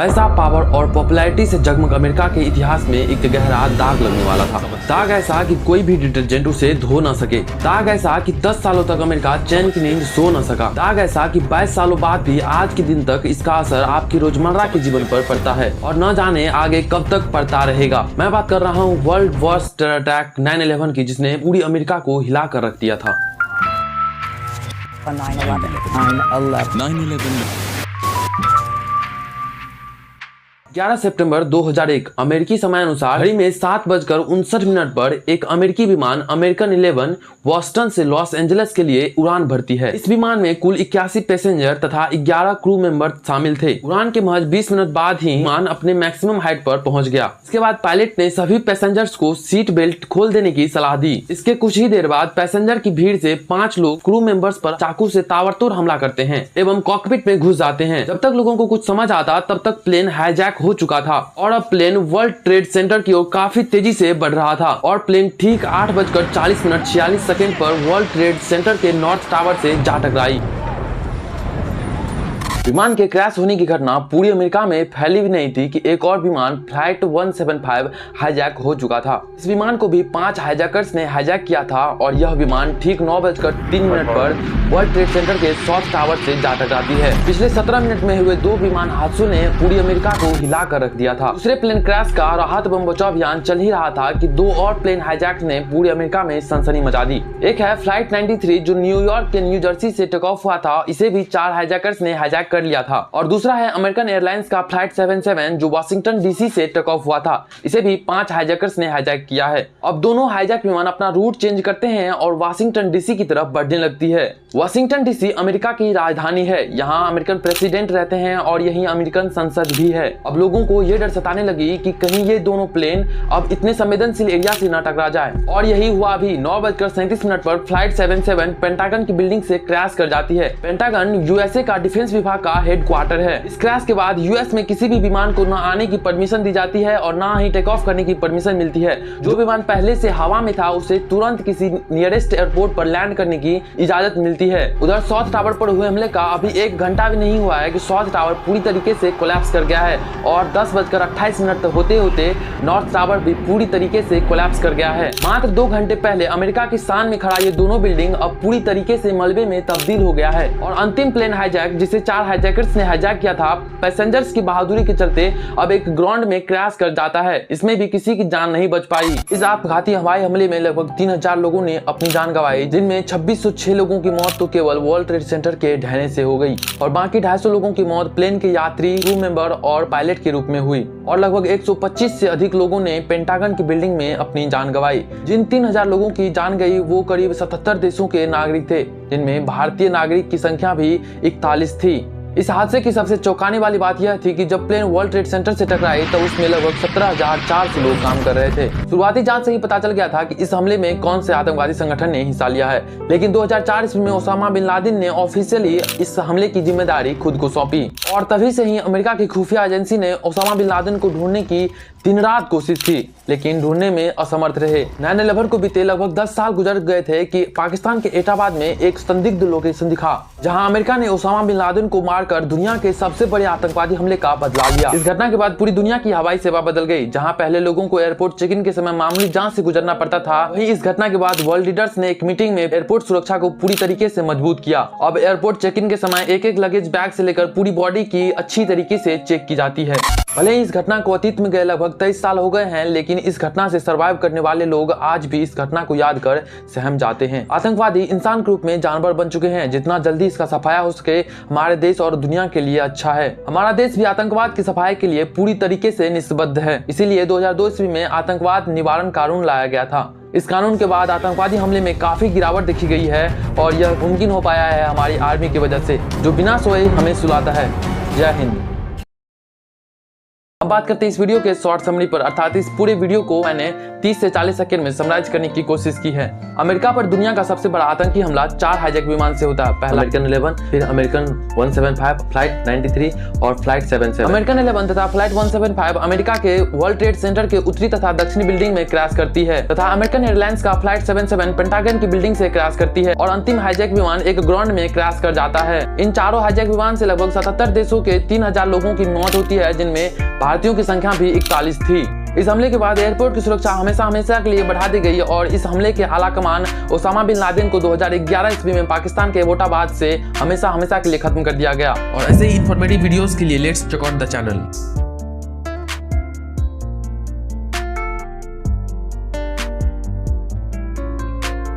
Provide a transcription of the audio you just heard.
पैसा, पावर और पॉपुलैरिटी से जगमग अमेरिका के इतिहास में एक गहरा दाग लगने वाला था। दाग ऐसा कि कोई भी डिटर्जेंट उसे धो न सके। दाग ऐसा कि 10 सालों तक अमेरिका चैन की नींद सो न सका। दाग ऐसा कि 22 सालों बाद भी आज के दिन तक इसका असर आपकी रोजमर्रा के जीवन पर पड़ता है और न जाने आगे कब तक पड़ता रहेगा। मैं बात कर रहा हूँ वर्ल्ड वर्स्ट टेरर अटैक 9/11 की, जिसने पूरी अमेरिका को हिला कर रख दिया था। 11 सितंबर 2001 अमेरिकी समय अनुसार घड़ी में 7:59 पर एक अमेरिकी विमान अमेरिकन 11 बॉस्टन से लॉस एंजलिस के लिए उड़ान भरती है। इस विमान में कुल 81 पैसेंजर तथा 11 क्रू मेंबर शामिल थे। उड़ान के महज 20 मिनट बाद ही विमान अपने मैक्सिमम हाइट पर पहुंच गया। इसके बाद पायलट ने सभी पैसेंजर्स को सीट बेल्ट खोल देने की सलाह दी। इसके कुछ ही देर बाद पैसेंजर की भीड़ से 5 लोग क्रू मेंबर्स पर चाकू से ताबड़तोड़ हमला करते हैं एवं कॉकपिट में घुस जाते हैं। जब तक लोगों को कुछ समझ आता तब तक प्लेन हाईजैक हो चुका था और अब प्लेन वर्ल्ड ट्रेड सेंटर की ओर काफी तेजी से बढ़ रहा था और प्लेन ठीक 8:40 पर वर्ल्ड ट्रेड सेंटर के नॉर्थ टावर से जा टकराई। विमान के क्रैश होने की घटना पूरी अमेरिका में फैली भी नहीं थी कि एक और विमान फ्लाइट 175 हाईजैक हो चुका था। इस विमान को भी 5 हाईजैकर्स ने हाईजैक किया था और यह विमान ठीक 9:03 पर वर्ल्ड ट्रेड सेंटर के साउथ टावर से जा टकराती है। पिछले 17 मिनट में हुए 2 विमान हादसों ने पूरी अमेरिका को हिला कर रख दिया था। दूसरे प्लेन क्रैश का राहत एवं बचाव अभियान चल ही रहा था कि 2 और प्लेन हाईजैक ने पूरी अमेरिका में सनसनी मचा दी। एक है फ्लाइट 93 जो न्यूयॉर्क के न्यू जर्सी से टेक ऑफ हुआ था। इसे भी 4 हाईजैकर्स ने हाईजैक कर लिया था। और दूसरा है अमेरिकन एयरलाइंस का फ्लाइट 77 जो वाशिंगटन डीसी से टेक ऑफ हुआ था। इसे भी 5 हाईजैकर्स ने हाईजैक किया है। अब दोनों हाईजैक विमान अपना रूट चेंज करते हैं और वाशिंगटन डीसी की तरफ बढ़ने लगती है। वाशिंगटन डीसी अमेरिका की राजधानी है। यहाँ अमेरिकन प्रेसिडेंट रहते हैं और यही अमेरिकन संसद भी है। अब लोगों को ये डर सताने लगी कि कहीं ये दोनों प्लेन अब इतने संवेदनशील एरिया से न टकरा जाए और यही हुआ भी। 9:37 पर फ्लाइट 77 पेंटागन की बिल्डिंग से क्रैश कर जाती है। पेंटागन यूएसए का डिफेंस विभाग का हेडक्वार्टर है। इस क्रैश के बाद यूएस में किसी भी विमान को न आने की परमिशन दी जाती है और न ही टेक ऑफ करने की परमिशन मिलती है। जो विमान पहले से हवा में था उसे तुरंत किसी नियरेस्ट एयरपोर्ट पर लैंड करने की इजाजत मिलती है। उधर साउथ टावर पर हुए हमले का अभी 1 घंटा भी नहीं हुआ है कि साउथ टावर पूरी तरीके से कोलैप्स कर गया है और 10:28 होते होते नॉर्थ टावर भी पूरी तरीके से कोलैप्स कर गया है। मात्र 2 घंटे पहले अमेरिका की शान में खड़ा ये दोनों बिल्डिंग अब पूरी तरीके से मलबे में तब्दील हो गया है। और अंतिम प्लेन हाईजैक जिसे 4 हाईजैकर्स ने हाईजैक किया था, पैसेंजर्स की बहादुरी के चलते अब एक ग्राउंड में क्रैश कर जाता है। इसमें भी किसी की जान नहीं बच पाई। इस आपघाती हवाई हमले में लगभग 3000 लोगों ने अपनी जान गंवाई, जिनमें 2606 लोगों की मौत तो केवल वर्ल्ड ट्रेड सेंटर के ढहने से हो गई और बाकी 250 लोगों की मौत प्लेन के यात्री, क्रू मेंबर और पायलट के रूप में हुई और लगभग 125 से अधिक लोगों ने पेंटागन की बिल्डिंग में अपनी जान गंवाई। जिन 3000 लोगों की जान गई वो करीब 77 देशों के नागरिक थे, जिनमें भारतीय नागरिक की संख्या भी 41 थी। इस हादसे की सबसे चौंकाने वाली बात यह थी कि जब प्लेन वर्ल्ड ट्रेड सेंटर से टकराई तब उसमें लगभग 17,400 लोग काम कर रहे थे। शुरुआती जांच से ही पता चल गया था कि इस हमले में कौन से आतंकवादी संगठन ने हिस्सा लिया है, लेकिन 2004 ईस्वी में ओसामा बिन लादेन ने ऑफिशियली इस हमले की जिम्मेदारी खुद को सौंपी और तभी से ही अमेरिका की खुफिया एजेंसी ने ओसामा बिन लादेन को ढूंढने की दिन रात कोशिश की, लेकिन ढूंढने में असमर्थ रहे। 9/11 को बीते लगभग 10 साल गुजर गए थे कि पाकिस्तान के एटाबाद में एक संदिग्ध लोकेशन दिखा, जहां अमेरिका ने ओसामा बिन लादेन को मारकर दुनिया के सबसे बड़े आतंकवादी हमले का बदला लिया। इस घटना के बाद पूरी दुनिया की हवाई सेवा बदल गई। जहां पहले लोगों को एयरपोर्ट चेक इन के समय मामूली जांच से गुजरना पड़ता था, वहीं इस घटना के बाद वर्ल्ड लीडर्स ने एक मीटिंग में एयरपोर्ट सुरक्षा को पूरी तरीके से मजबूत किया। अब एयरपोर्ट चेक इन के समय एक लगेज बैग से लेकर पूरी बॉडी की अच्छी तरीके से चेक की जाती है। भले ही इस घटना को अतीत में गए लगभग 23 साल हो गए हैं, लेकिन इस घटना से सर्वाइव करने वाले लोग आज भी इस घटना को याद कर सहम जाते हैं। आतंकवादी इंसान के रूप में जानवर बन चुके हैं। जितना जल्दी इसका सफाया हो सके हमारे देश और दुनिया के लिए अच्छा है। हमारा देश भी आतंकवाद की सफाई के लिए पूरी तरीके से निष्पद्ध है। इसीलिए 2002 ईस्वी में आतंकवाद निवारण कानून लाया गया था। इस कानून के बाद आतंकवादी हमले में काफी गिरावट देखी गई है और यह मुमकिन हो पाया है हमारी आर्मी की वजह से, जो बिना सोए हमें सुलाता है। जय हिंद। अब बात करते हैं इस वीडियो के शॉर्ट समरी पर, अर्थात इस पूरे वीडियो को मैंने 30 से 40 सेकंड में समराइज करने की कोशिश की है। अमेरिका पर दुनिया का सबसे बड़ा आतंकी हमला 4 हाईजैक विमान से होता है। पहला अमेरिकन 11, फिर अमेरिकन 175, फ्लाइट 93 और फ्लाइट 77। अमेरिकन 11 तथा फ्लाइट 175 अमेरिका के वर्ल्ड ट्रेड सेंटर के उत्तरी तथा दक्षिणी बिल्डिंग में क्रैश करती है, तथा अमेरिकन एयरलाइंस का फ्लाइट 77 पेंटागन की बिल्डिंग से क्रैश करती है और अंतिम हाईजैक विमान एक ग्राउंड में क्रैश कर जाता है। इन चारों हाईजैक विमान से लगभग 77 देशों के 3000 लोगों की मौत होती है, जिनमें भारतीयों की संख्या भी 41 थी। इस हमले के बाद एयरपोर्ट की सुरक्षा हमेशा के लिए बढ़ा दी गई और इस हमले के आला कमान ओसामा बिन लादेन को 2011 ईस्वी में पाकिस्तान के एबोटाबाद से हमेशा के लिए खत्म कर दिया गया। और ऐसे ही इंफॉर्मेटिव वीडियोस के लिए let's check out the channel.